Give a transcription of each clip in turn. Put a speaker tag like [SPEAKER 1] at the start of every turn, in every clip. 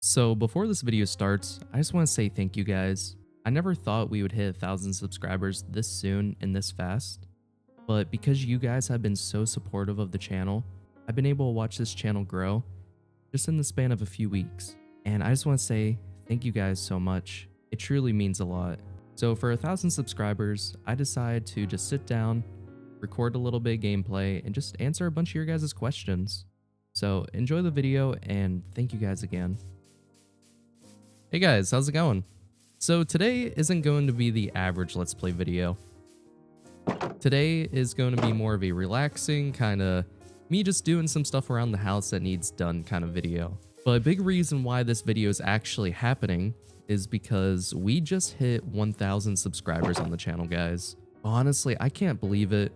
[SPEAKER 1] So before this video starts, I just want to say thank you guys. I never thought we would hit 1,000 subscribers this soon and this fast, but because you guys have been so supportive of the channel, I've been able to watch this channel grow just in the span of a few weeks. And I just want to say thank you guys so much. It truly means a lot. So for 1,000 subscribers, I decided to just sit down, record a little bit of gameplay, and just answer a bunch of your guys' questions. So enjoy the video and thank you guys again. Hey guys, how's it going? So today isn't going to be the average Let's Play video. Today is going to be more of a relaxing kind of me just doing some stuff around the house that needs done kind of video. But a big reason why this video is actually happening is because we just hit 1,000 subscribers on the channel, guys. Honestly, I can't believe it.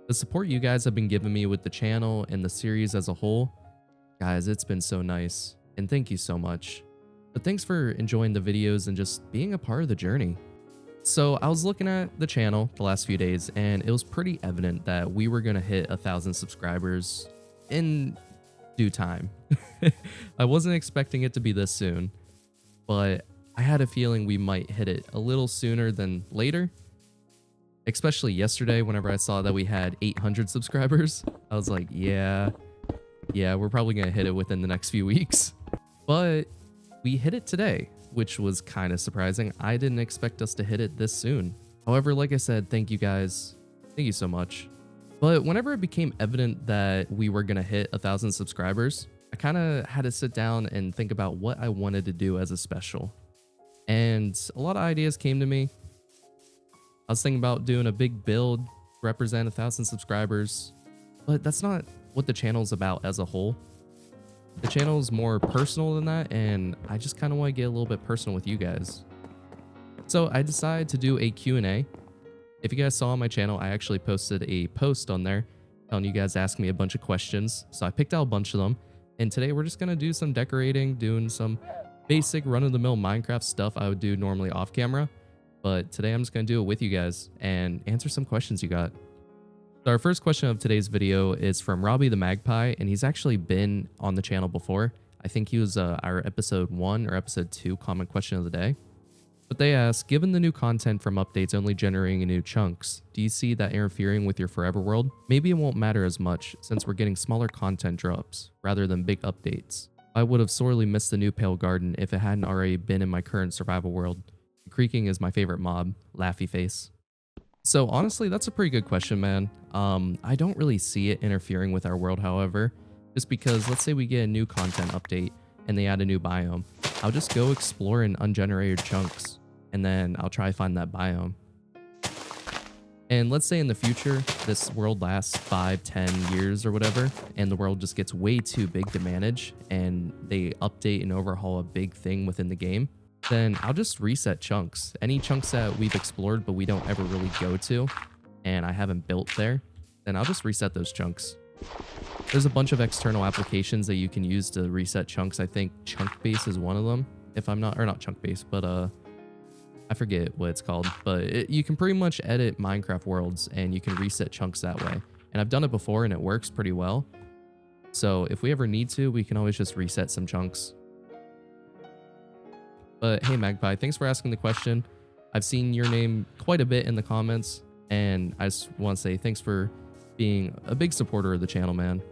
[SPEAKER 1] The support you guys have been giving me with the channel and the series as a whole, guys, it's been so nice. And thank you so much. But thanks for enjoying the videos and just being a part of the journey. So I was looking at the channel the last few days and it was pretty evident that we were going to hit 1,000 subscribers in due time. I wasn't expecting it to be this soon, but I had a feeling we might hit it a little sooner than later. Especially yesterday whenever I saw that we had 800 subscribers. I was like, yeah, we're probably going to hit it within the next few weeks. But we hit it today, which was kind of surprising. I didn't expect us to hit it this soon. However, like I said, thank you guys. Thank you so much. But whenever it became evident that we were going to hit 1,000 subscribers, I kind of had to sit down and think about what I wanted to do as a special. And a lot of ideas came to me. I was thinking about doing a big build to represent 1,000 subscribers, but that's not what the channel's about as a whole. The channel is more personal than that, and I just kind of want to get a little bit personal with you guys. So I decided to do a Q&A. If you guys saw on my channel, I actually posted a post on there telling you guys to ask me a bunch of questions. So I picked out a bunch of them, and today we're just going to do some decorating, doing some basic run-of-the-mill Minecraft stuff I would do normally off camera. But today I'm just going to do it with you guys and answer some questions you got. So our first question of today's video is from Robbie the Magpie, and he's actually been on the channel before. I think he was our episode 1 or episode 2 comment question of the day. But they ask, given the new content from updates only generating new chunks, do you see that interfering with your forever world? Maybe it won't matter as much since we're getting smaller content drops rather than big updates. I would have sorely missed the new Pale Garden if it hadn't already been in my current survival world. Creaking is my favorite mob, laughy face. So honestly, that's a pretty good question, man. I don't really see it interfering with our world, however, just because let's say we get a new content update and they add a new biome. I'll just go explore in ungenerated chunks and then I'll try to find that biome. And let's say in the future, this world lasts 5, 10 years or whatever, and the world just gets way too big to manage and they update and overhaul a big thing within the game. Then I'll just reset chunks. Any chunks that we've explored but we don't ever really go to and I haven't built there, then I'll just reset those chunks. There's a bunch of external applications that you can use to reset chunks. I think Chunkbase is one of them, if I'm not, or not Chunkbase, but I forget what it's called. But you can pretty much edit Minecraft worlds and you can reset chunks that way. And I've done it before and it works pretty well. So if we ever need to, we can always just reset some chunks. But hey Magpie, thanks for asking the question. I've seen your name quite a bit in the comments, and I just want to say thanks for being a big supporter of the channel, man.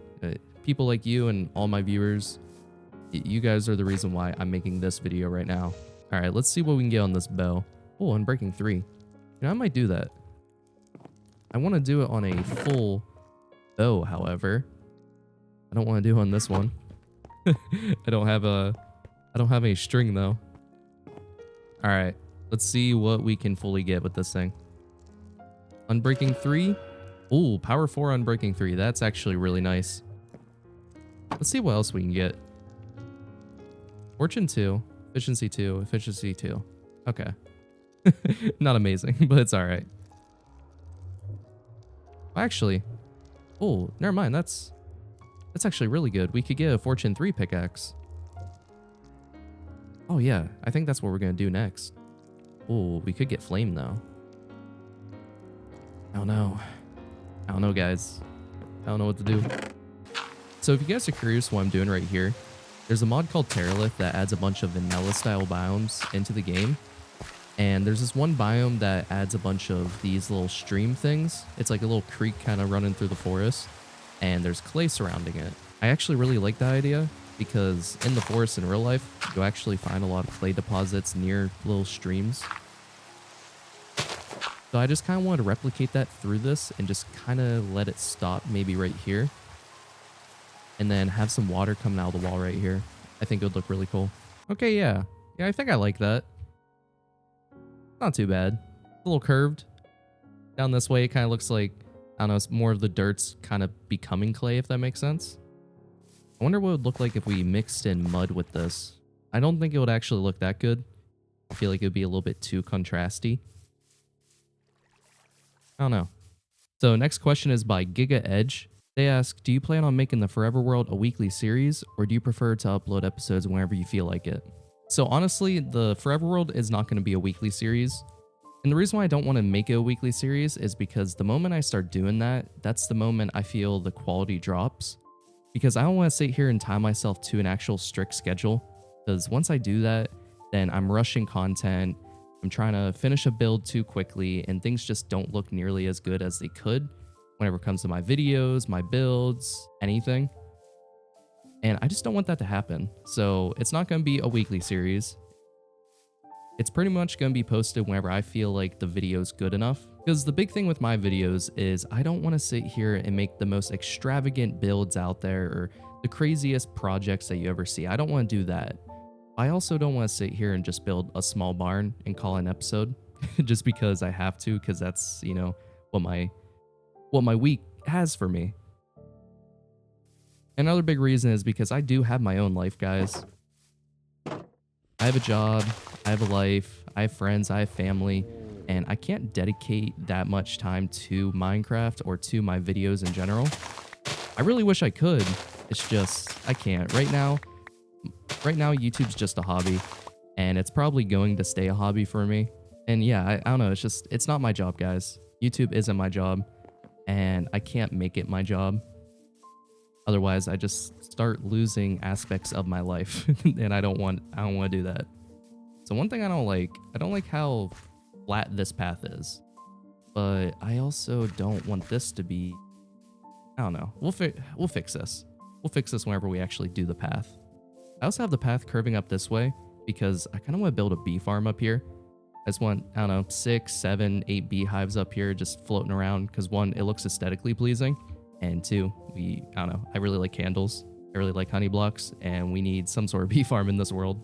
[SPEAKER 1] People like you and all my viewers, you guys are the reason why I'm making this video right now. All right, let's see what we can get on this bow. Oh, Unbreaking 3. You know, I might do that. I want to do it on a full bow, however. I don't want to do it on this one. I don't have any string though. All right, let's see what we can fully get with this thing. Unbreaking 3. Ooh, Power 4 Unbreaking 3. That's actually really nice. Let's see what else we can get. Fortune 2, Efficiency 2, Efficiency 2. Okay. Not amazing, but it's all right. Actually, oh, never mind. That's actually really good. We could get a Fortune 3 pickaxe. Oh yeah, I think that's what we're gonna do next. Oh, we could get flame though. I don't know, guys. I don't know what to do. So if you guys are curious what I'm doing right here, There's a mod called Terralith that adds a bunch of vanilla style biomes into the game. And there's this one biome that adds a bunch of these little stream things. It's like a little creek kind of running through the forest, and there's clay surrounding it. I actually really like that idea because in the forest in real life, you'll actually find a lot of clay deposits near little streams. So I just kind of wanted to replicate that through this and just kind of let it stop maybe right here. And then have some water coming out of the wall right here. I think it would look really cool. Okay, yeah. Yeah, I think I like that. Not too bad. A little curved. Down this way, it kind of looks like, I don't know, it's more of the dirt's kind of becoming clay, if that makes sense. I wonder what it would look like if we mixed in mud with this. I don't think it would actually look that good. I feel like it would be a little bit too contrasty. I don't know. So next question is by Giga Edge. They ask, do you plan on making the Forever World a weekly series, or do you prefer to upload episodes whenever you feel like it? So honestly, the Forever World is not going to be a weekly series. And the reason why I don't want to make it a weekly series is because the moment I start doing that, that's the moment I feel the quality drops. Because I don't want to sit here and tie myself to an actual strict schedule. Because once I do that, then I'm rushing content. I'm trying to finish a build too quickly, and things just don't look nearly as good as they could whenever it comes to my videos, my builds, anything. And I just don't want that to happen. So it's not going to be a weekly series. It's pretty much going to be posted whenever I feel like the video's good enough. Because the big thing with my videos is I don't want to sit here and make the most extravagant builds out there or the craziest projects that you ever see. I don't want to do that. I also don't want to sit here and just build a small barn and call it an episode just because I have to, because that's, you know, what my week has for me. Another big reason is because I do have my own life, guys. I have a job, I have a life, I have friends, I have family, and I can't dedicate that much time to Minecraft or to my videos in general. I really wish I could. It's just, I can't. Right now, YouTube's just a hobby, and it's probably going to stay a hobby for me. And yeah, I don't know, it's not my job, guys. YouTube isn't my job, and I can't make it my job. Otherwise, I just start losing aspects of my life, and I don't want to do that. So one thing I don't like how flat this path is, but I also don't want this to be, I don't know. We'll fix this. We'll fix this whenever we actually do the path. I also have the path curving up this way because I kind of want to build a bee farm up here. I just want, I don't know, 6, 7, 8 beehives up here just floating around because one, it looks aesthetically pleasing. And two, I don't know, I really like candles. I really like honey blocks, and we need some sort of bee farm in this world.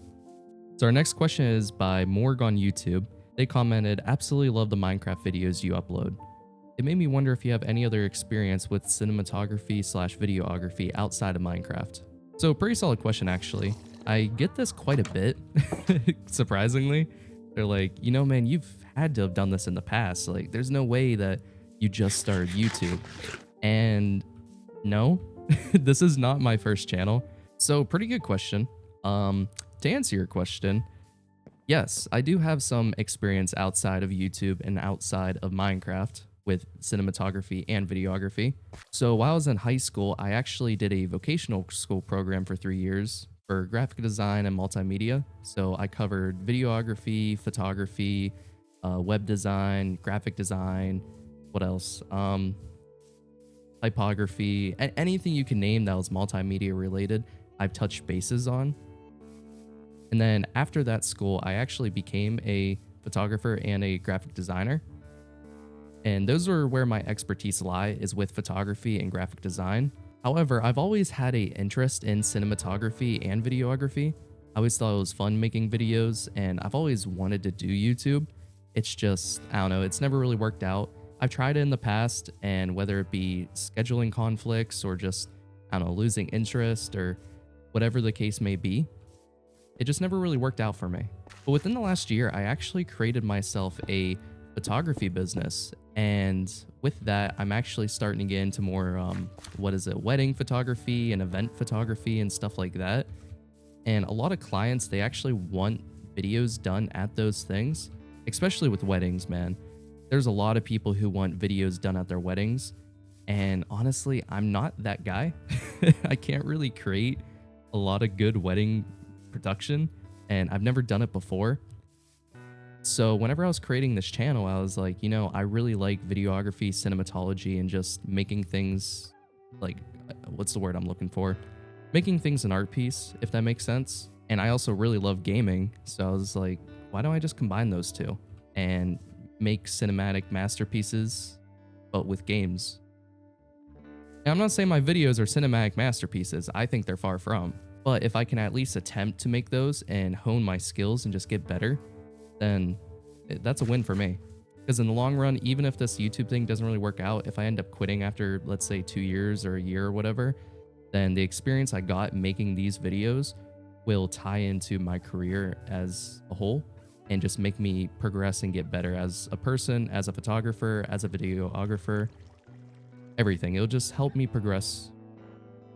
[SPEAKER 1] So our next question is by Morg on YouTube. They commented, absolutely love the Minecraft videos you upload. It made me wonder if you have any other experience with cinematography/videography outside of Minecraft. So pretty solid question, actually. I get this quite a bit, surprisingly. They're like, you know, man, you've had to have done this in the past. Like, there's no way that you just started YouTube. And no, this is not my first channel. So pretty good question. To answer your question, yes, I do have some experience outside of YouTube and outside of Minecraft with cinematography and videography. So while I was in high school, I actually did a vocational school program for 3 years for graphic design and multimedia. So I covered videography, photography, web design, graphic design, what else? Typography, anything you can name that was multimedia related, I've touched bases on. And then after that school, I actually became a photographer and a graphic designer. And those are where my expertise lie, is with photography and graphic design. However, I've always had an interest in cinematography and videography. I always thought it was fun making videos, and I've always wanted to do YouTube. It's just, I don't know, it's never really worked out. I've tried it in the past, and whether it be scheduling conflicts or just, I don't know, losing interest or whatever the case may be, it just never really worked out for me. But within the last year, I actually created myself a photography business. And with that, I'm actually starting to get into more, wedding photography and event photography and stuff like that. And a lot of clients, they actually want videos done at those things, especially with weddings, man. There's a lot of people who want videos done at their weddings. And honestly, I'm not that guy. I can't really create a lot of good wedding production, and I've never done it before. So whenever I was creating this channel, I was like, you know, I really like videography, cinematology, and just making things like, what's the word I'm looking for? Making things an art piece, if that makes sense. And I also really love gaming. So I was like, why don't I just combine those two and make cinematic masterpieces, but with games? And I'm not saying my videos are cinematic masterpieces. I think they're far from. But if I can at least attempt to make those and hone my skills and just get better, then that's a win for me. Because in the long run, even if this YouTube thing doesn't really work out, if I end up quitting after, let's say, 2 years or a year or whatever, then the experience I got making these videos will tie into my career as a whole and just make me progress and get better as a person, as a photographer, as a videographer, everything. It'll just help me progress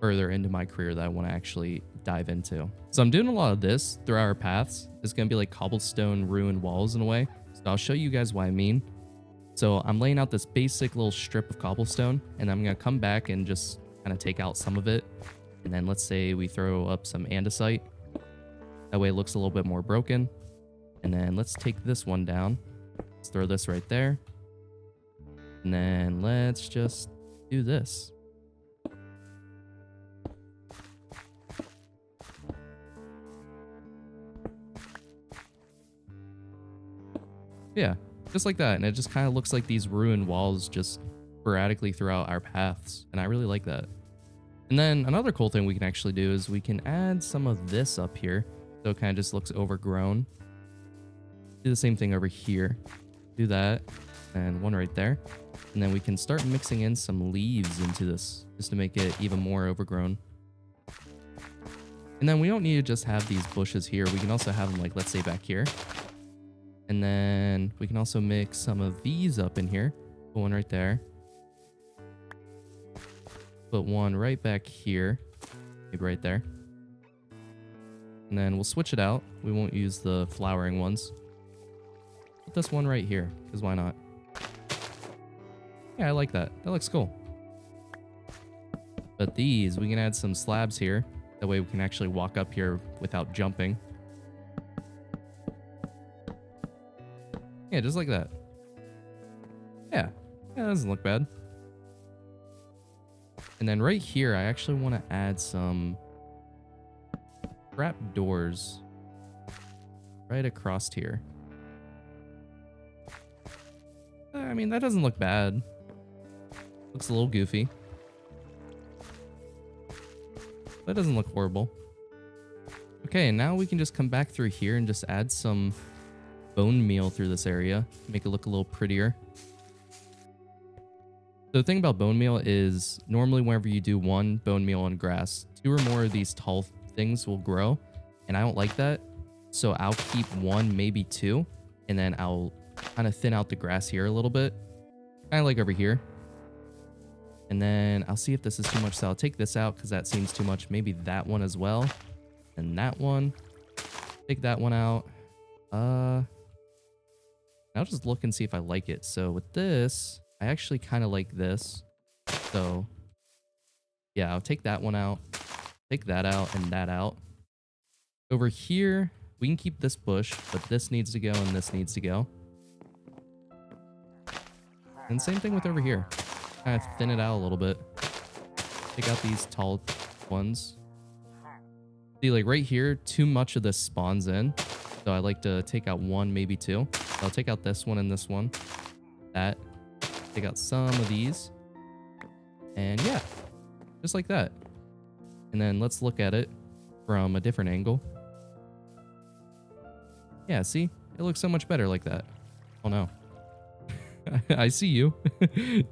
[SPEAKER 1] further into my career that I want to actually dive into. So I'm doing a lot of this throughout our paths. It's going to be like cobblestone ruined walls in a way. So I'll show you guys what I mean. So I'm laying out this basic little strip of cobblestone, and I'm going to come back and just kind of take out some of it. And then let's say we throw up some andesite. That way it looks a little bit more broken. And then let's take this one down. Let's throw this right there. And then let's just do this. Yeah, just like that. And it just kind of looks like these ruined walls just sporadically throughout our paths. And I really like that. And then another cool thing we can actually do is we can add some of this up here. So it kind of just looks overgrown. Do the same thing over here. Do that. And one right there. And then we can start mixing in some leaves into this just to make it even more overgrown. And then we don't need to just have these bushes here. We can also have them, like, let's say back here. And then we can also mix some of these up in here. Put one right there. Put one right back here. Maybe right there. And then we'll switch it out. We won't use the flowering ones. Put this one right here, because why not? Yeah, I like that. That looks cool. But these, we can add some slabs here. That way we can actually walk up here without jumping. Yeah, just like that. Yeah, that doesn't look bad. And then right here, I actually want to add some trap doors right across here. I mean, that doesn't look bad. Looks a little goofy. That doesn't look horrible. Okay, and now we can just come back through here and just add some bone meal through this area. Make it look a little prettier. So the thing about bone meal is normally whenever you do one bone meal on grass, 2 or more of these tall things will grow. And I don't like that. So I'll keep 1, maybe 2. And then I'll kind of thin out the grass here a little bit. Kind of like over here. And then I'll see if this is too much. So I'll take this out because that seems too much. Maybe that one as well. And that one. Take that one out. I'll just look and see if I like it. So with this, I actually kind of like this. So yeah, I'll take that one out. Take that out and that out. Over here, we can keep this bush, but this needs to go and this needs to go. And same thing with over here. Kind of thin it out a little bit. Take out these tall ones. See, like right here, too much of this spawns in. So I like to take out 1, maybe 2. So I'll take out this one and this one. That. Take out some of these. And yeah, just like that. And then let's look at it from a different angle. Yeah, see? It looks so much better like that. Oh no. I see you.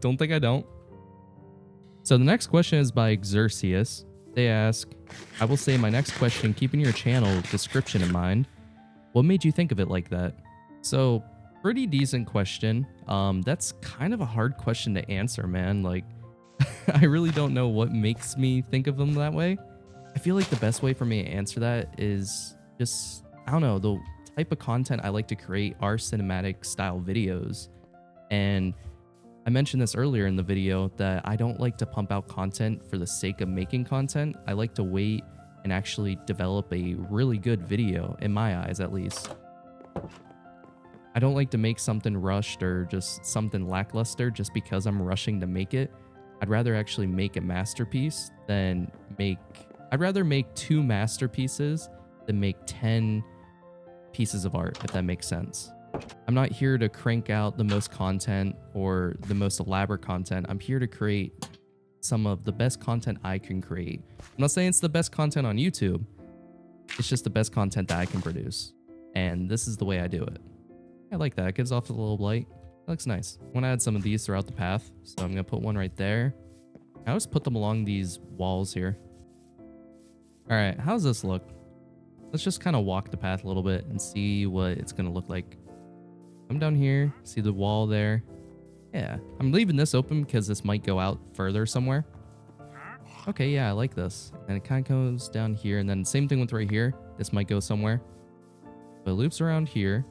[SPEAKER 1] Don't think I don't. So the next question is by Xerxes. They ask, I will say my next question, keeping your channel description in mind, what made you think of it like that? So pretty decent question. That's kind of a hard question to answer, man. Like, I really don't know what makes me think of them that way. I feel like the best way for me to answer that is just, I don't know, the type of content I like to create are cinematic style videos. And I mentioned this earlier in the video that I don't like to pump out content for the sake of making content. I like to wait and actually develop a really good video, in my eyes at least. I don't like to make something rushed or just something lackluster just because I'm rushing to make it. I'd rather actually make a masterpiece than make... I'd rather make 2 masterpieces than make 10 pieces of art, if that makes sense. I'm not here to crank out the most content or the most elaborate content. I'm here to create some of the best content I can create. I'm not saying it's the best content on YouTube. It's just the best content that I can produce. And this is the way I do it. I like that. It gives off a little light. It looks nice. I want to add some of these throughout the path. So I'm going to put one right there. I always put them along these walls here. All right, how's this look? Let's just kind of walk the path a little bit and see what it's going to look like. Come down here, see the wall there. Yeah, I'm leaving this open because this might go out further somewhere. Okay, yeah, I like this. And it kind of goes down here, and then same thing with right here. This might go somewhere. But it loops around here.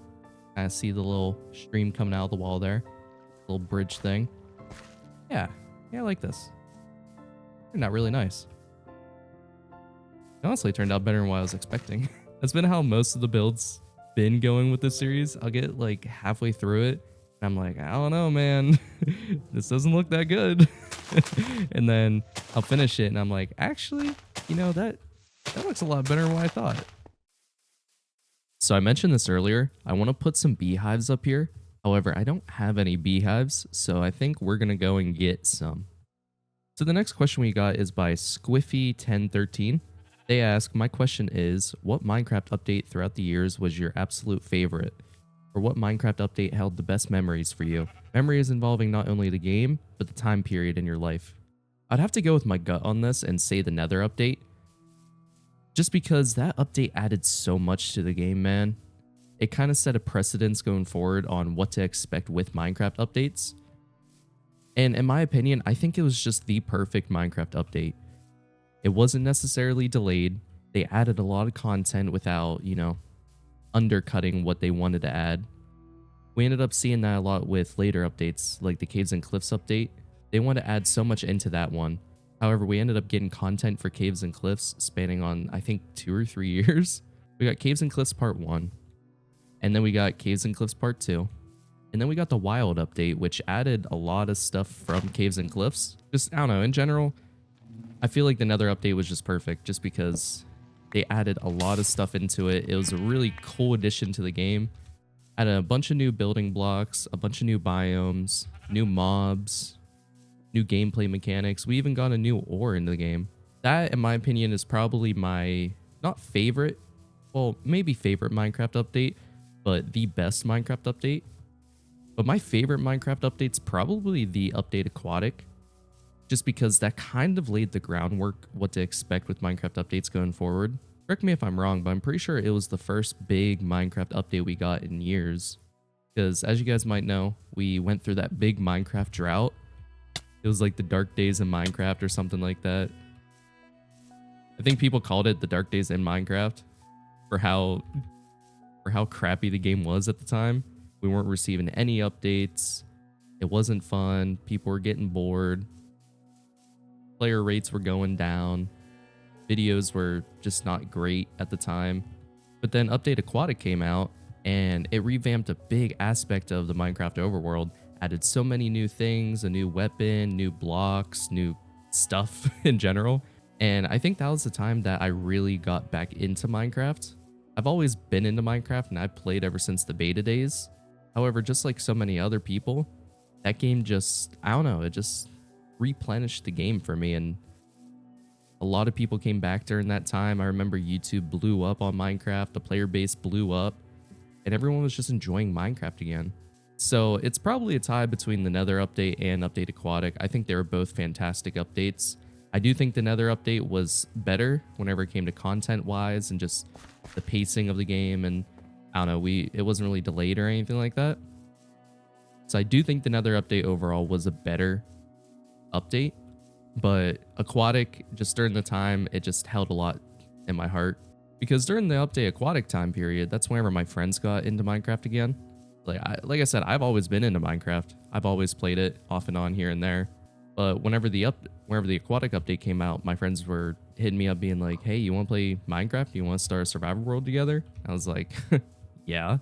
[SPEAKER 1] Kind of see the little stream coming out of the wall there. Little bridge thing. Yeah, I like this. Turned out really nice. It honestly turned out better than what I was expecting. That's been how most of the builds been going with this series. I'll get like halfway through it and I'm like, I don't know, man. This doesn't look that good. And then I'll finish it and I'm like, actually, you know, that looks a lot better than what I thought. So I mentioned this earlier. I want to put some beehives up here. However, I don't have any beehives, so I think we're going to go and get some. So the next question we got is by Squiffy1013. They ask, my question is, what Minecraft update throughout the years was your absolute favorite? Or what Minecraft update held the best memories for you? Memories involving not only the game, but the time period in your life. I'd have to go with my gut on this and say the Nether update. Just because that update added so much to the game, man. It kind of set a precedence going forward on what to expect with Minecraft updates. And in my opinion, I think it was just the perfect Minecraft update. It wasn't necessarily delayed. They added a lot of content without, you know, undercutting what they wanted to add. We ended up seeing that a lot with later updates, like the Caves and Cliffs update. They wanted to add so much into that one. However, we ended up getting content for Caves and Cliffs spanning on, I think, 2 or 3 years. We got Caves and Cliffs Part 1. And then we got Caves and Cliffs Part 2. And then we got the Wild update, which added a lot of stuff from Caves and Cliffs. Just, I don't know, in general, I feel like the Nether update was just perfect just because they added a lot of stuff into it. It was a really cool addition to the game. Added a bunch of new building blocks, a bunch of new biomes, new mobs, new gameplay mechanics. We even got a new ore in the game. That, in my opinion, is probably my, not favorite, well, maybe favorite Minecraft update, but the best Minecraft update. But my favorite Minecraft update's probably the update Aquatic. Just because that kind of laid the groundwork what to expect with Minecraft updates going forward. Correct me if I'm wrong, but I'm pretty sure it was the first big Minecraft update we got in years. Because as you guys might know, we went through that big Minecraft drought. It was like the dark days in Minecraft or something like that. I think people called it the dark days in Minecraft for how crappy the game was at the time. We weren't receiving any updates. It wasn't fun. People were getting bored. Player rates were going down. Videos were just not great at the time. But then Update Aquatic came out and it revamped a big aspect of the Minecraft overworld. Added so many new things, a new weapon, new blocks, new stuff in general. And I think that was the time that I really got back into Minecraft. I've always been into Minecraft and I've played ever since the beta days. However, just like so many other people, that game just, I don't know, it just replenished the game for me, and a lot of people came back during that time. I remember YouTube blew up on Minecraft, the player base blew up, and everyone was just enjoying Minecraft again. So it's probably a tie between the Nether update and Update Aquatic. I think they were both fantastic updates. I do think the Nether update was better whenever it came to content wise and just the pacing of the game, and I don't know, it wasn't really delayed or anything like that. So I do think the Nether update overall was a better update, but Aquatic, just during the time, it just held a lot in my heart, because during the Update Aquatic time period, that's whenever my friends got into Minecraft again. Like I said, I've always been into Minecraft. I've always played it off and on here and there. But whenever the aquatic update came out, my friends were hitting me up being like, "Hey, you want to play Minecraft? You want to start a survival world together?" I was like, "Yeah."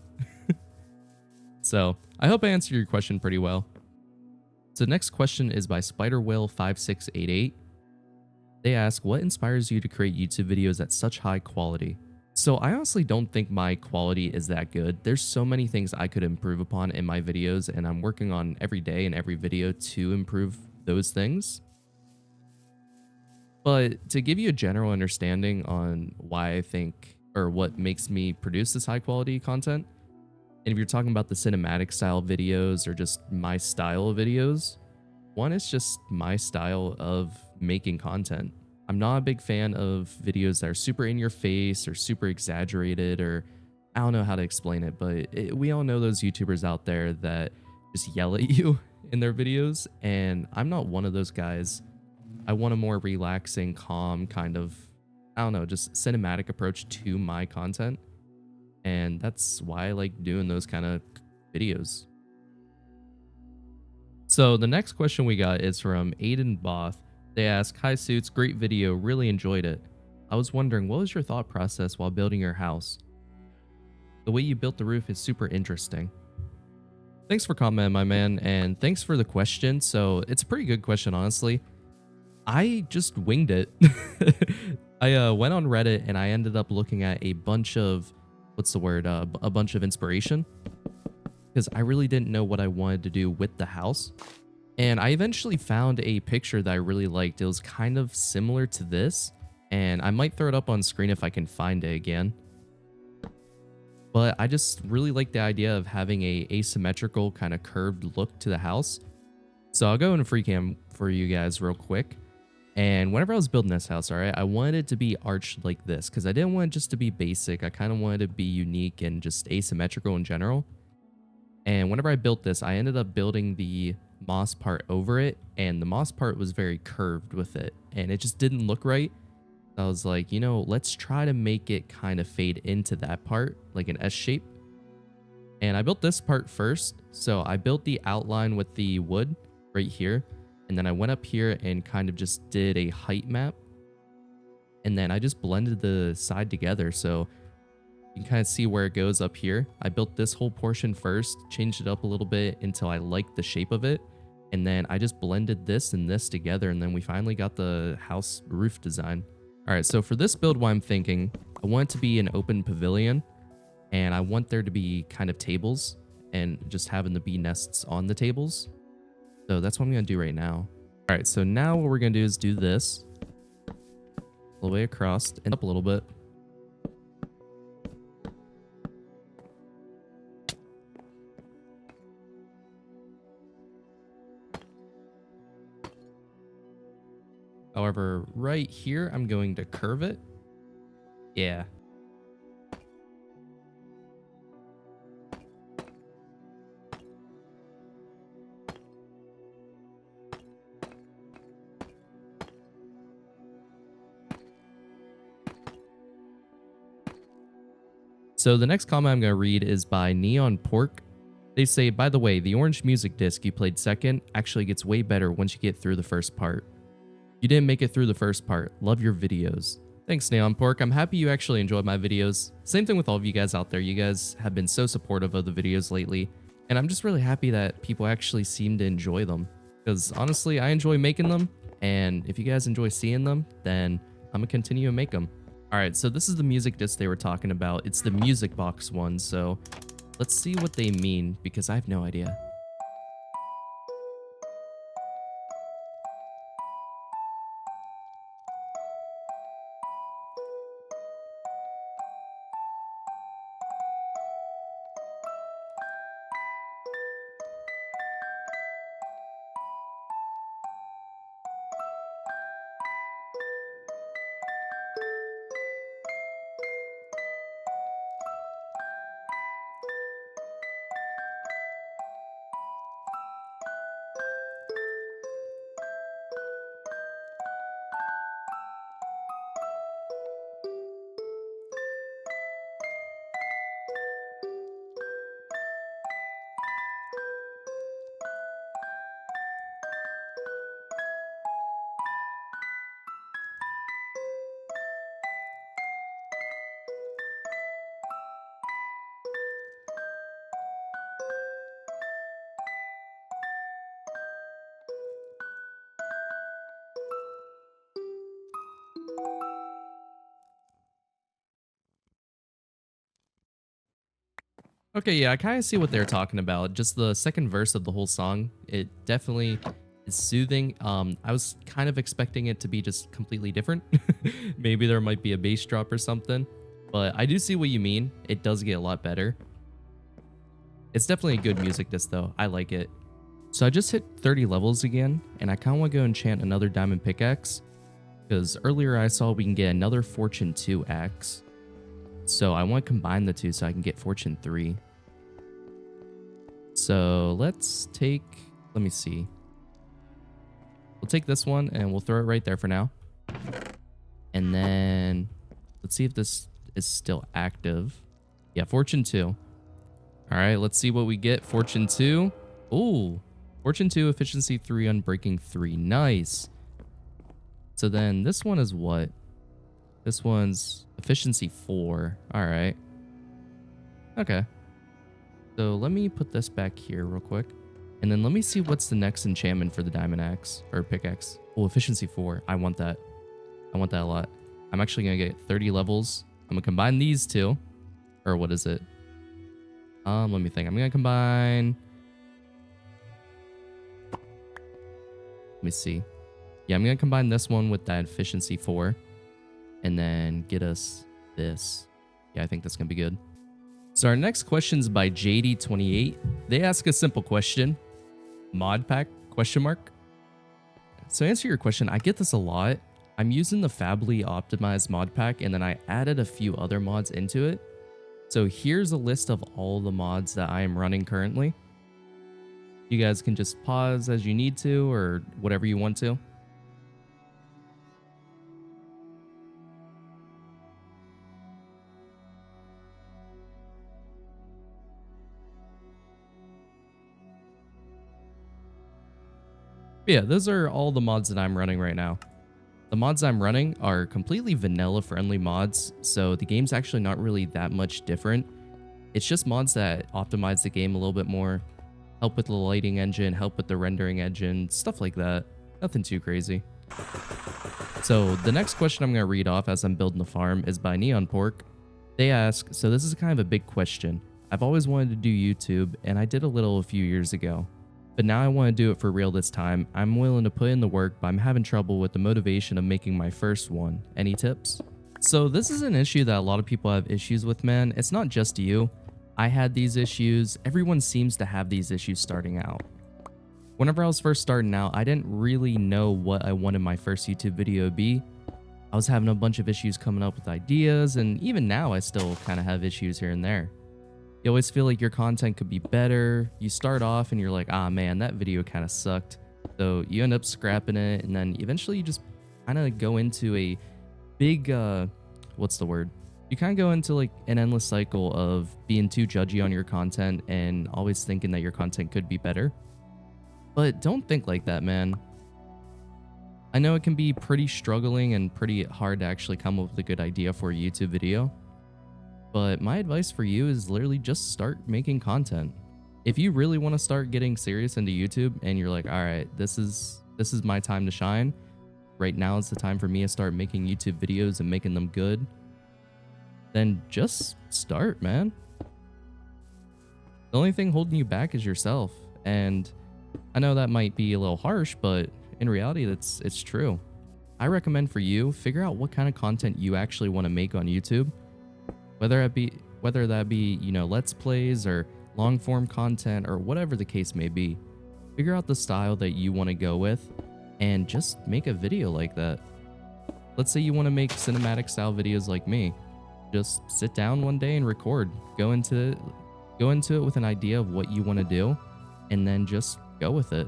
[SPEAKER 1] So I hope I answered your question pretty well. So the next question is by Spiderwhale5688. They ask, what inspires you to create YouTube videos at such high quality? So I honestly don't think my quality is that good. There's so many things I could improve upon in my videos, and I'm working on every day and every video to improve those things. But to give you a general understanding on why I think or what makes me produce this high quality content, and if you're talking about the cinematic style videos or just my style of videos, one is just my style of making content. I'm not a big fan of videos that are super in your face or super exaggerated, or I don't know how to explain it, but we all know those YouTubers out there that just yell at you in their videos, and I'm not one of those guys. I want a more relaxing, calm kind of, I don't know, just cinematic approach to my content. And that's why I like doing those kind of videos. So the next question we got is from Aiden Both. They ask, "Hi Suits, great video, really enjoyed it. I was wondering, what was your thought process while building your house? The way you built the roof is super interesting." Thanks for commenting, my man, and thanks for the question. So it's a pretty good question, honestly. I just winged it. I went on Reddit and I ended up looking at a bunch of, what's the word, a bunch of inspiration, because I really didn't know what I wanted to do with the house. And I eventually found a picture that I really liked. It was kind of similar to this, and I might throw it up on screen if I can find it again. But I just really like the idea of having a asymmetrical kind of curved look to the house. So I'll go in free cam for you guys real quick. And whenever I was building this house, all right, I wanted it to be arched like this because I didn't want it just to be basic. I kind of wanted it to be unique and just asymmetrical in general. And whenever I built this, I ended up building the moss part over it, and the moss part was very curved with it, and it just didn't look right. I was like, let's try to make it kind of fade into that part, like an S shape. And I built this part first. So I built the outline with the wood right here, and then I went up here and kind of just did a height map. And then I just blended the side together. So you can kind of see where it goes up here. I built this whole portion first, changed it up a little bit until I liked the shape of it. And then I just blended this and this together, and then we finally got the house roof design. All right, so for this build, what I'm thinking, I want it to be an open pavilion, and I want there to be kind of tables and just having the bee nests on the tables. So that's what I'm going to do right now. All right, so now what we're going to do is do this all the way across and up a little bit. However, right here, I'm going to curve it. Yeah. So the next comment I'm going to read is by Neon Pork. They say, "By the way, the orange music disc you played second actually gets way better once you get through the first part. You didn't make it through the first part. Love your videos." Thanks, Neon Pork. I'm happy you actually enjoyed my videos. Same thing with all of you guys out there. You guys have been so supportive of the videos lately, and I'm just really happy that people actually seem to enjoy them, because honestly, I enjoy making them, and if you guys enjoy seeing them, then I'm gonna continue to make them. All right, so this is the music disc they were talking about. It's the music box one, so let's see what they mean, because I have no idea. Okay, yeah, I kind of see what they're talking about. Just the second verse of the whole song, it definitely is soothing. I was kind of expecting it to be just completely different. Maybe there might be a bass drop or something, but I do see what you mean. It does get a lot better. It's definitely a good music disc though. I like it. So I just hit 30 levels again, and I kind of want to go enchant another diamond pickaxe because earlier I saw we can get another Fortune 2 axe. So I want to combine the two so I can get Fortune 3. So let's take, let me see. We'll take this one and we'll throw it right there for now. And then let's see if this is still active. Yeah, Fortune 2. All right, let's see what we get. Fortune 2. Ooh, Fortune 2, Efficiency 3, Unbreaking 3. Nice. So then this one is what? This one's Efficiency 4. All right. Okay. So let me put this back here real quick. And then let me see what's the next enchantment for the diamond axe or pickaxe. Oh, Efficiency 4. I want that. I want that a lot. I'm actually going to get 30 levels. I'm going to combine these two. Or what is it? Let me think. I'm going to combine... Let me see. Yeah, I'm going to combine this one with that Efficiency 4. And then get us this. Yeah, I think that's going to be good. So our next question's by JD28. They ask a simple question. Mod pack? Question mark. So to answer your question, I get this a lot. I'm using the Fably optimized mod pack and then I added a few other mods into it. So here's a list of all the mods that I am running currently. You guys can just pause as you need to or whatever you want to. Yeah, those are all the mods that I'm running right now. The mods I'm running are completely vanilla friendly mods, so the game's actually not really that much different. It's just mods that optimize the game a little bit more, help with the lighting engine, help with the rendering engine, stuff like that. Nothing too crazy. So the next question I'm going to read off as I'm building the farm is by Neon Pork. They ask, so this is kind of a big question. I've always wanted to do YouTube, and I did a little a few years ago. But now I want to do it for real this time. I'm willing to put in the work, but I'm having trouble with the motivation of making my first one. Any tips? So this is an issue that a lot of people have issues with, man. It's not just you. I had these issues. Everyone seems to have these issues starting out. Whenever I was first starting out, I didn't really know what I wanted my first YouTube video to be. I was having a bunch of issues coming up with ideas, and even now I still kind of have issues here and there. You always feel like your content could be better. You start off and you're like, ah man, that video kind of sucked. So you end up scrapping it, and then eventually you just kind of go into a big, what's the word? You kind of go into like an endless cycle of being too judgy on your content and always thinking that your content could be better. But don't think like that, man. I know it can be pretty struggling and pretty hard to actually come up with a good idea for a YouTube video. But my advice for you is literally just start making content. If you really want to start getting serious into YouTube and you're like, all right, this is my time to shine. Right now is the time for me to start making YouTube videos and making them good. Then just start, man. The only thing holding you back is yourself. And I know that might be a little harsh, but in reality, it's true. I recommend for you, figure out what kind of content you actually want to make on YouTube. Whether that be, you know, let's plays or long form content or whatever the case may be. Figure out the style that you want to go with and just make a video like that. Let's say you want to make cinematic style videos like me. Just sit down one day and record. Go into it with an idea of what you want to do and then just go with it.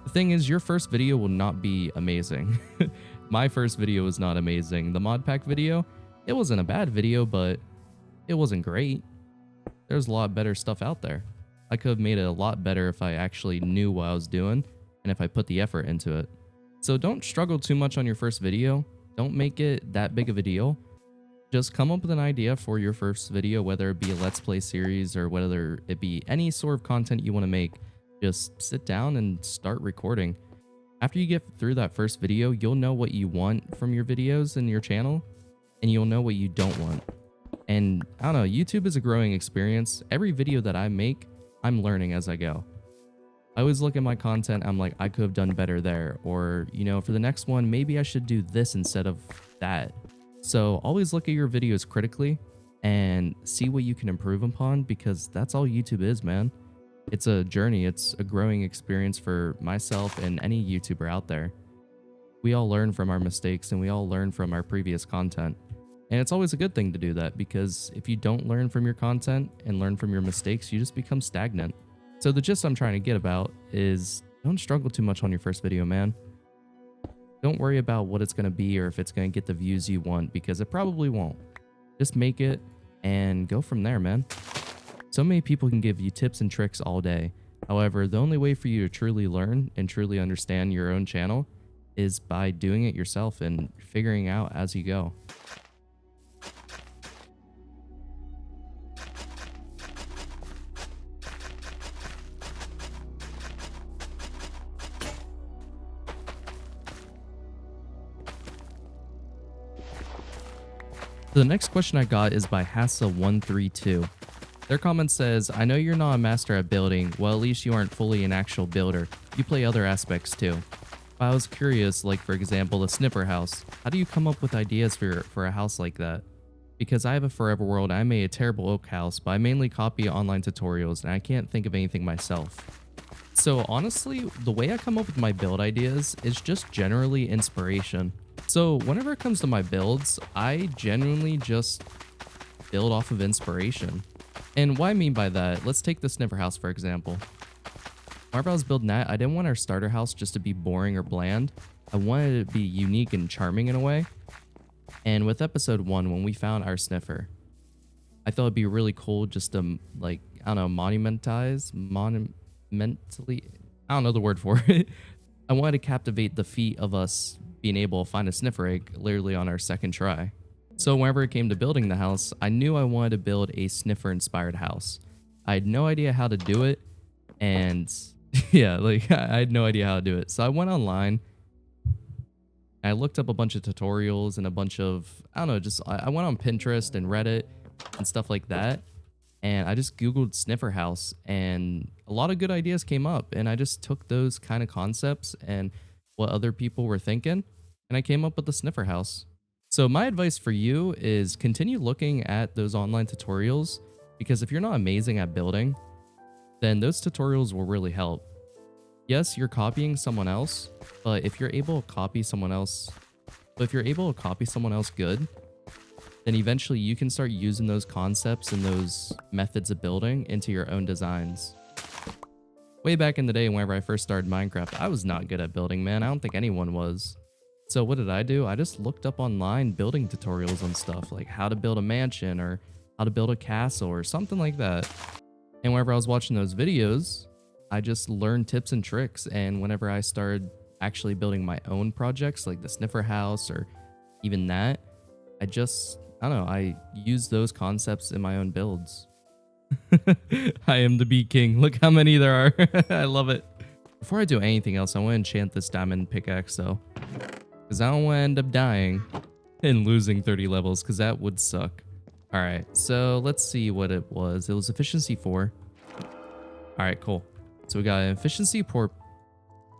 [SPEAKER 1] The thing is, your first video will not be amazing. My first video was not amazing. The mod pack video, it wasn't a bad video, but it wasn't great. There's a lot better stuff out there. I could have made it a lot better if I actually knew what I was doing and if I put the effort into it. So don't struggle too much on your first video. Don't make it that big of a deal. Just come up with an idea for your first video, whether it be a let's play series or whether it be any sort of content you want to make. Just sit down and start recording. After you get through that first video, you'll know what you want from your videos and your channel, and you'll know what you don't want. And I don't know, YouTube is a growing experience. Every video that I make, I'm learning as I go. I always look at my content, I'm like, I could have done better there. Or, you know, for the next one, maybe I should do this instead of that. So always look at your videos critically and see what you can improve upon, because that's all YouTube is, man. It's a journey. It's a growing experience for myself and any YouTuber out there. We all learn from our mistakes and we all learn from our previous content. And it's always a good thing to do that, because if you don't learn from your content and learn from your mistakes, you just become stagnant. So the gist I'm trying to get about is don't struggle too much on your first video, man. Don't worry about what it's going to be or if it's going to get the views you want, because it probably won't. Just make it and go from there, man. So many people can give you tips and tricks all day. However, the only way for you to truly learn and truly understand your own channel is by doing it yourself and figuring out as you go. The next question I got is by Hassa132. Their comment says, I know you're not a master at building, well at least you aren't fully an actual builder, you play other aspects too. But I was curious, like for example the sniffer house, how do you come up with ideas for a house like that? Because I have a forever world, I made a terrible oak house, but I mainly copy online tutorials and I can't think of anything myself. So honestly, the way I come up with my build ideas is just generally inspiration. So whenever it comes to my builds, I genuinely just build off of inspiration. And what I mean by that, let's take the sniffer house for example. Whenever I was building that, I didn't want our starter house just to be boring or bland. I wanted it to be unique and charming in a way. And with episode 1, when we found our sniffer, I thought it'd be really cool just to, like, I don't know, monumentally, I don't know the word for it. I wanted to captivate the feat of us being able to find a sniffer egg literally on our second try. So whenever it came to building the house, I knew I wanted to build a sniffer inspired house. I had no idea how to do it, and yeah, like I had no idea how to do it. So I went online, I looked up a bunch of tutorials and a bunch of, I don't know, just I went on Pinterest and Reddit and stuff like that. And I just Googled sniffer house and a lot of good ideas came up. And I just took those kind of concepts and what other people were thinking, and I came up with the sniffer house. So my advice for you is continue looking at those online tutorials, because if you're not amazing at building, then those tutorials will really help. Yes, you're copying someone else, but if you're able to copy someone else good, then eventually you can start using those concepts and those methods of building into your own designs. Way back in the day, whenever I first started Minecraft, I was not good at building, man. I don't think anyone was. So what did I do? I just looked up online building tutorials and stuff, like how to build a mansion or how to build a castle or something like that. And whenever I was watching those videos, I just learned tips and tricks. And whenever I started actually building my own projects, like the sniffer house or even that, I don't know, I use those concepts in my own builds. I am the bee king. Look how many there are. I love it. Before I do anything else, I want to enchant this diamond pickaxe though, because I don't want to end up dying and losing 30 levels, because that would suck. All right, so let's see what it was. It was efficiency 4. All right, cool. So we got an efficiency 4.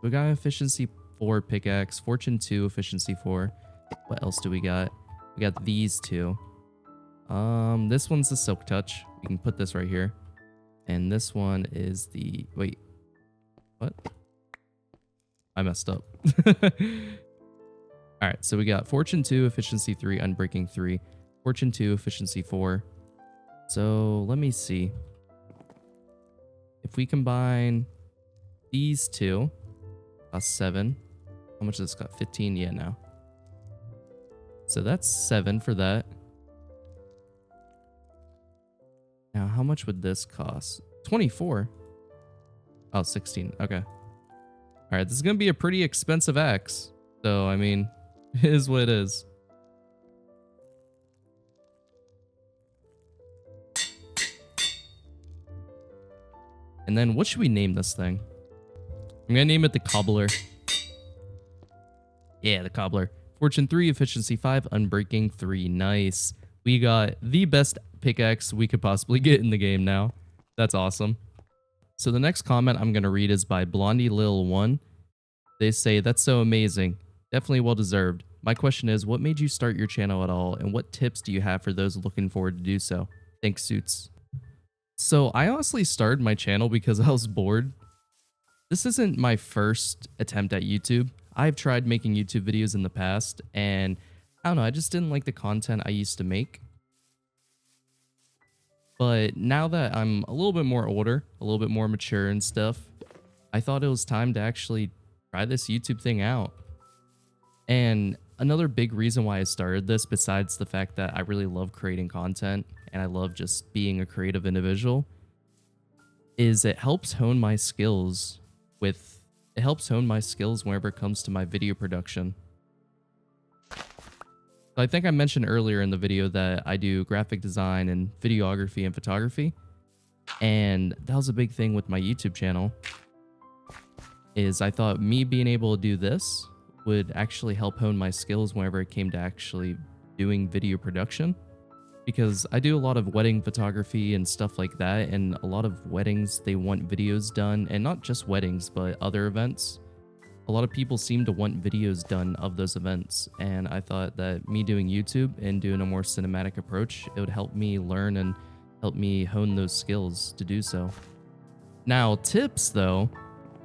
[SPEAKER 1] We got an efficiency 4 pickaxe, fortune 2, efficiency 4. What else do we got? We got these two. This one's the silk touch. We can put this right here. And this one is the, wait, what? I messed up. All right, so we got fortune 2, efficiency 3, unbreaking 3, fortune 2, efficiency 4. So let me see. If we combine these two, 7. How much does this got? 15? Yeah, now. So that's 7 for that. Now, how much would this cost? 24. Oh, 16. Okay. All right, this is going to be a pretty expensive axe. So, I mean, it is what it is. And then what should we name this thing? I'm going to name it the Cobbler. Yeah, the Cobbler. Fortune 3, efficiency 5, unbreaking 3. Nice. We got the best pickaxe we could possibly get in the game now. That's awesome. So the next comment I'm going to read is by Blondie Lil One. They say, that's so amazing. Definitely well deserved. My question is, what made you start your channel at all, and what tips do you have for those looking forward to do so? Thanks, Suits. So I honestly started my channel because I was bored. This isn't my first attempt at YouTube. I've tried making YouTube videos in the past, and I don't know, I just didn't like the content I used to make. But now that I'm a little bit more older, a little bit more mature and stuff, I thought it was time to actually try this YouTube thing out. And another big reason why I started this, besides the fact that I really love creating content and I love just being a creative individual, is it helps hone my skills whenever it comes to my video production. So I think I mentioned earlier in the video that I do graphic design and videography and photography. And that was a big thing with my YouTube channel, is I thought me being able to do this would actually help hone my skills whenever it came to actually doing video production. Because I do a lot of wedding photography and stuff like that, and a lot of weddings, they want videos done, and not just weddings, but other events. A lot of people seem to want videos done of those events, and I thought that me doing YouTube and doing a more cinematic approach, it would help me learn and help me hone those skills to do so. Now, tips though,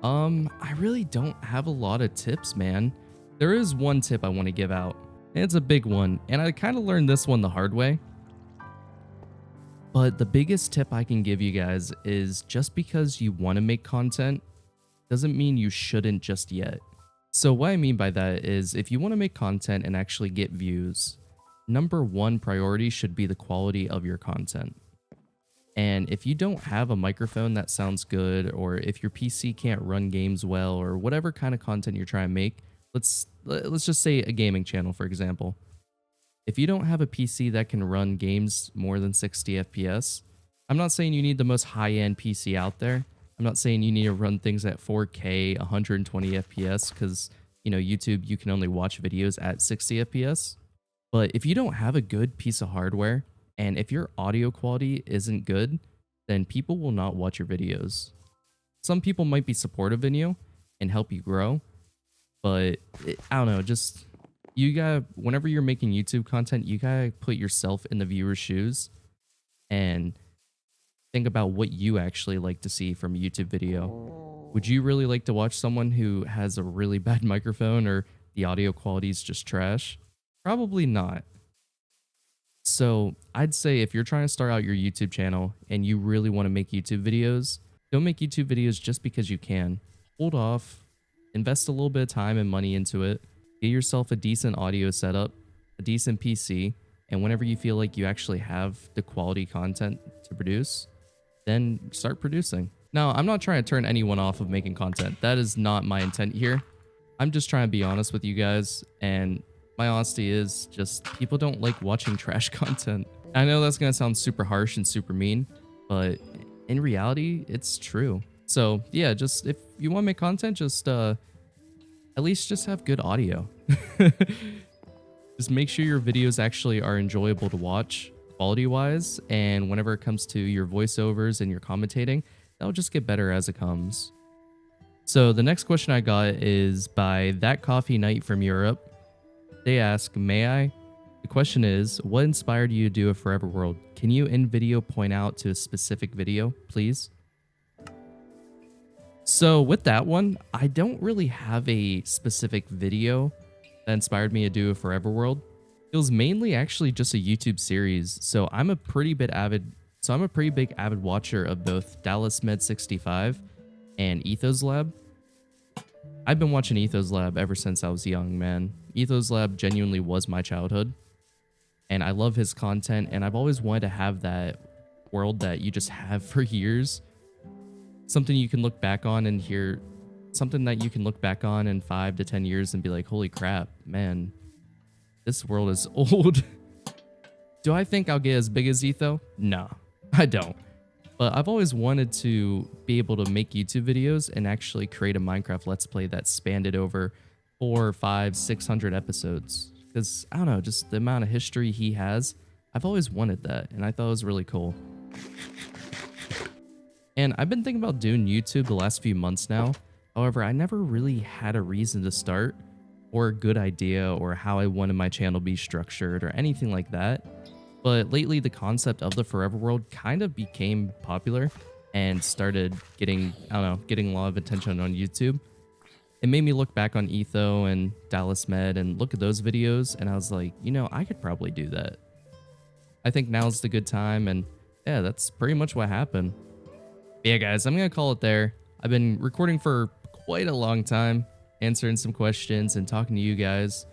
[SPEAKER 1] I really don't have a lot of tips, man. There is one tip I want to give out, and it's a big one, and I kind of learned this one the hard way. But the biggest tip I can give you guys is, just because you want to make content doesn't mean you shouldn't just yet. So what I mean by that is, if you want to make content and actually get views, number one priority should be the quality of your content. And if you don't have a microphone that sounds good, or if your PC can't run games well, or whatever kind of content you're trying to make, let's just say a gaming channel, for example. If you don't have a PC that can run games more than 60 FPS, I'm not saying you need the most high-end PC out there. I'm not saying you need to run things at 4K, 120 FPS, because, you know, YouTube, you can only watch videos at 60 FPS. But if you don't have a good piece of hardware, and if your audio quality isn't good, then people will not watch your videos. Some people might be supportive in you and help you grow, but I don't know, just, you gotta, whenever you're making YouTube content, you gotta put yourself in the viewer's shoes and think about what you actually like to see from a YouTube video. Would you really like to watch someone who has a really bad microphone, or the audio quality is just trash? Probably not. So I'd say if you're trying to start out your YouTube channel and you really want to make YouTube videos, don't make YouTube videos just because you can. Hold off, invest a little bit of time and money into it, get yourself a decent audio setup, a decent PC, and whenever you feel like you actually have the quality content to produce, then start producing. Now, I'm not trying to turn anyone off of making content. That is not my intent here. I'm just trying to be honest with you guys, and my honesty is just, people don't like watching trash content. I know that's gonna sound super harsh and super mean, but in reality, it's true. So yeah, just if you want to make content, just at least just have good audio. Just make sure your videos actually are enjoyable to watch quality wise, and whenever it comes to your voiceovers and your commentating, that'll just get better as it comes. So the next question I got is by That Coffee Night from Europe. They ask, may I? The question is, what inspired you to do a Forever World? Can you in video point out to a specific video, please? So with that one, I don't really have a specific video that inspired me to do a Forever World. It was mainly actually just a YouTube series. So I'm a pretty big avid watcher of both Dallas Med 65 and Ethos Lab. I've been watching Ethos Lab ever since I was young, man. Ethos Lab genuinely was my childhood, and I love his content, and I've always wanted to have that world that you just have for years. Something you can look back on and hear, something that you can look back on in 5 to 10 years and be like, holy crap, man, this world is old. Do I think I'll get as big as Etho? No, I don't. But I've always wanted to be able to make YouTube videos and actually create a Minecraft Let's Play that spanned it over 400, 500, 600 episodes. Because, I don't know, just the amount of history he has, I've always wanted that, and I thought it was really cool. And I've been thinking about doing YouTube the last few months now. However, I never really had a reason to start, or a good idea, or how I wanted my channel to be structured, or anything like that. But lately, the concept of the Forever World kind of became popular and started getting, I don't know, getting a lot of attention on YouTube. It made me look back on Etho and Dallas Med and look at those videos, and I was like, you know, I could probably do that. I think now's the good time, and yeah, that's pretty much what happened. But yeah, guys, I'm gonna call it there. I've been recording for quite a long time, answering some questions and talking to you guys.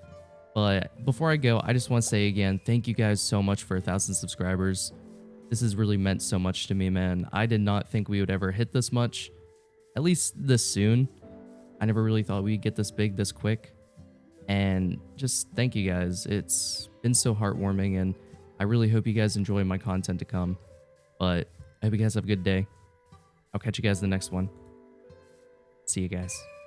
[SPEAKER 1] But before I go, I just want to say again, thank you guys so much for 1,000 subscribers. This has really meant so much to me, man. I did not think we would ever hit this much, at least this soon. I never really thought we'd get this big this quick. And just thank you guys. It's been so heartwarming, and I really hope you guys enjoy my content to come. But I hope you guys have a good day. I'll catch you guys in the next one. See you guys.